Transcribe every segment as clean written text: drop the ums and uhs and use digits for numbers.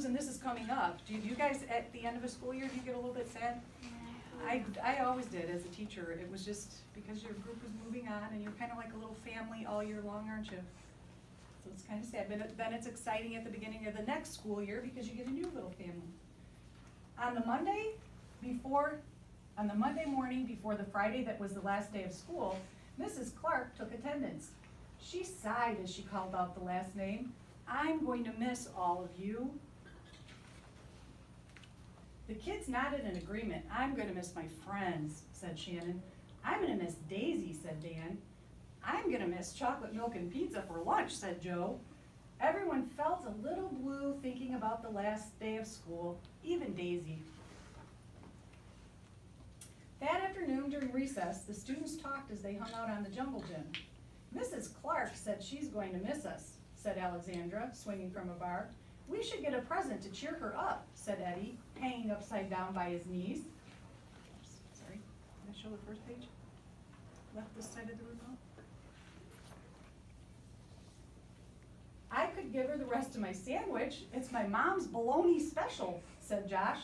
moves and this is coming up. Do you guys, at the end of a school year, do you get a little bit sad? I always did as a teacher. It was just because your group was moving on and you're kind of like a little family all year long, aren't you? So it's kind of sad, but then it's exciting at the beginning of the next school year because you get a new little family. On the Monday morning before the Friday that was the last day of school, Mrs. Clark took attendance. She sighed as she called out the last name. I'm going to miss all of you. The kids nodded in agreement. I'm going to miss my friends, said Shannon. I'm going to miss Daisy, said Dan. I'm going to miss chocolate milk and pizza for lunch, said Joe. Everyone felt a little blue thinking about the last day of school, even Daisy. That afternoon during recess, the students talked as they hung out on the jungle gym. Mrs. Clark said she's going to miss us, said Alexandra, swinging from a bar. We should get a present to cheer her up, said Eddie, hanging upside down by his knees. Oops, sorry, can I show the first page? Left this side of the room out. I could give her the rest of my sandwich. It's my mom's bologna special, said Josh,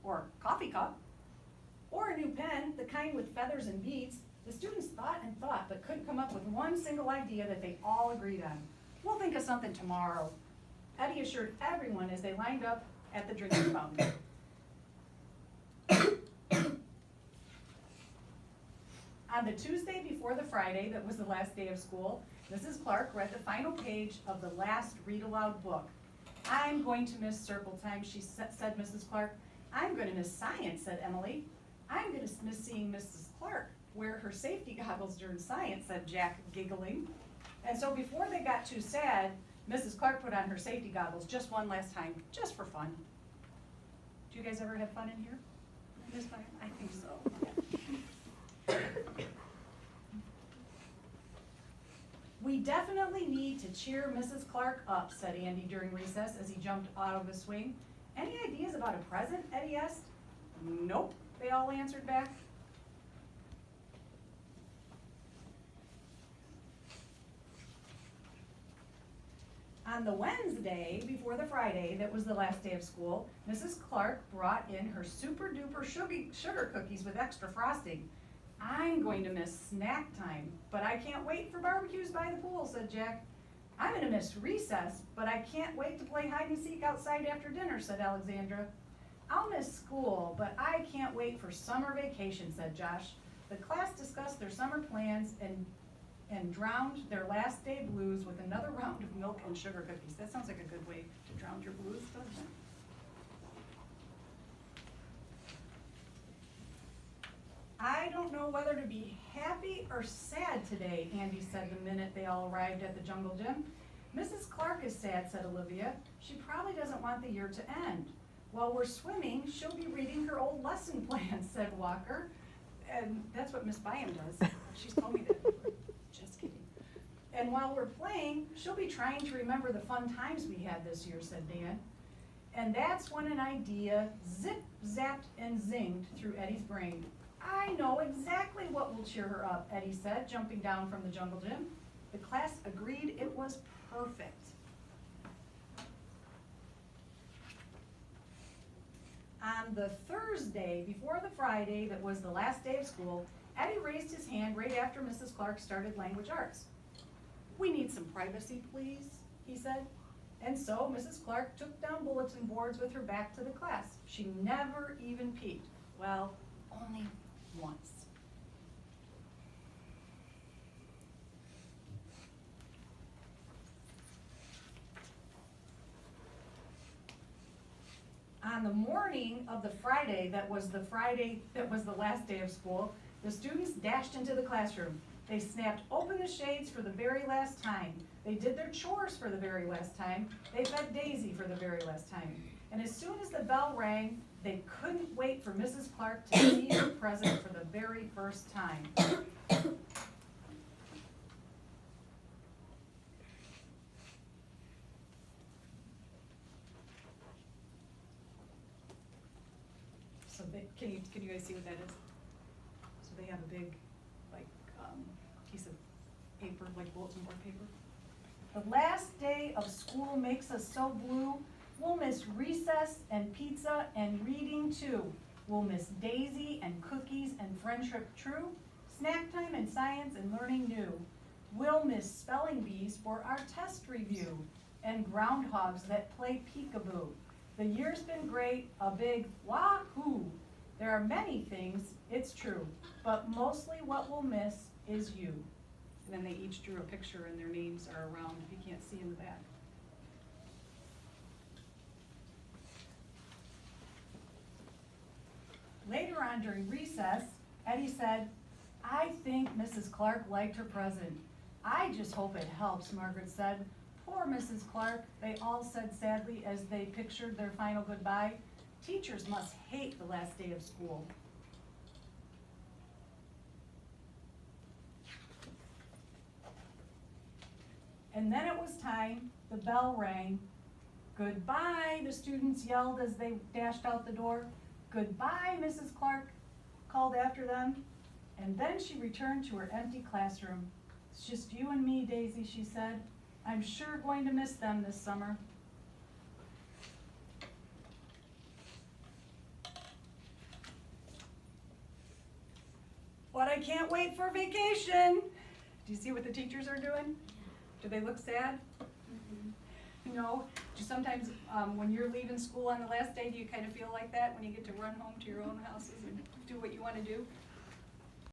or coffee cup. Or a new pen, the kind with feathers and beads. The students thought and thought, but couldn't come up with one single idea that they all agreed on. We'll think of something tomorrow, Eddie assured everyone as they lined up at the drinking fountain. On the Tuesday before the Friday that was the last day of school, Mrs. Clark read the final page of the last read-aloud book. I'm going to miss circle time, said Mrs. Clark. I'm going to miss science, said Emily. I'm going to miss seeing Mrs. Clark wear her safety goggles during science, said Jack, giggling. And so before they got too sad, Mrs. Clark put on her safety goggles just one last time, just for fun. Do you guys ever have fun in here? This fun? I think so. We definitely need to cheer Mrs. Clark up, said Andy during recess as he jumped out of the swing. Any ideas about a present? Eddie asked. Nope, they all answered back. On the Wednesday before the Friday that was the last day of school, Mrs. Clark brought in her super duper sugar cookies with extra frosting. I'm going to miss snack time, but I can't wait for barbecues by the pool, said Jack. I'm going to miss recess, but I can't wait to play hide and seek outside after dinner, said Alexandra. I'll miss school, but I can't wait for summer vacation, said Josh. The class discussed their summer plans and drowned their last day blues with another round of milk and sugar cookies. That sounds like a good way to drown your blues, doesn't it? I don't know whether to be happy or sad today, Andy said the minute they all arrived at the jungle gym. Mrs. Clark is sad, said Olivia. She probably doesn't want the year to end. While we're swimming, she'll be reading her old lesson plan, said Walker. And that's what Miss Byam does. She's told me that before. Just kidding. And while we're playing, she'll be trying to remember the fun times we had this year, said Dan. And that's when an idea zip, zapped, and zinged through Eddie's brain. I know exactly what will cheer her up, Eddie said, jumping down from the jungle gym. The class agreed it was perfect. On the Thursday before the Friday that was the last day of school, Eddie raised his hand right after Mrs. Clark started language arts. We need some privacy, please, he said. And so Mrs. Clark took down bulletin boards with her back to the class. She never even peeked. Well, only once. On the morning of the Friday that was the last day of school, the students dashed into the classroom. They snapped open the shades for the very last time. They did their chores for the very last time. They fed Daisy for the very last time. And as soon as the bell rang, they couldn't wait for Mrs. Clark to see her present for the very first time. So can you guys see what that is? So they have a big, like, piece of paper, like bulletin board paper. The last day of school makes us so blue. We'll miss miss recess and pizza and reading too. We'll miss Daisy and cookies and friendship true, snack time and science and learning new. We'll miss spelling bees for our test review and groundhogs that play peekaboo. The year's been great, a big wahoo. There are many things, it's true, but mostly what we'll miss is you. And then they each drew a picture and their names are around, if you can't see in the back. Later on during recess, Eddie said, I think Mrs. Clark liked her present. I just hope it helps, Margaret said. Poor Mrs. Clark, they all said sadly as they pictured their final goodbye. Teachers must hate the last day of school. And then it was time, the bell rang. Goodbye, the students yelled as they dashed out the door. Goodbye, Mrs. Clark called after them. And then she returned to her empty classroom. It's just you and me, Daisy, she said. I'm sure going to miss them this summer. But I can't wait for vacation. Do you see what the teachers are doing? Do they look sad? You know, do sometimes when you're leaving school on the last day, do you kind of feel like that when you get to run home to your own houses and do what you want to do?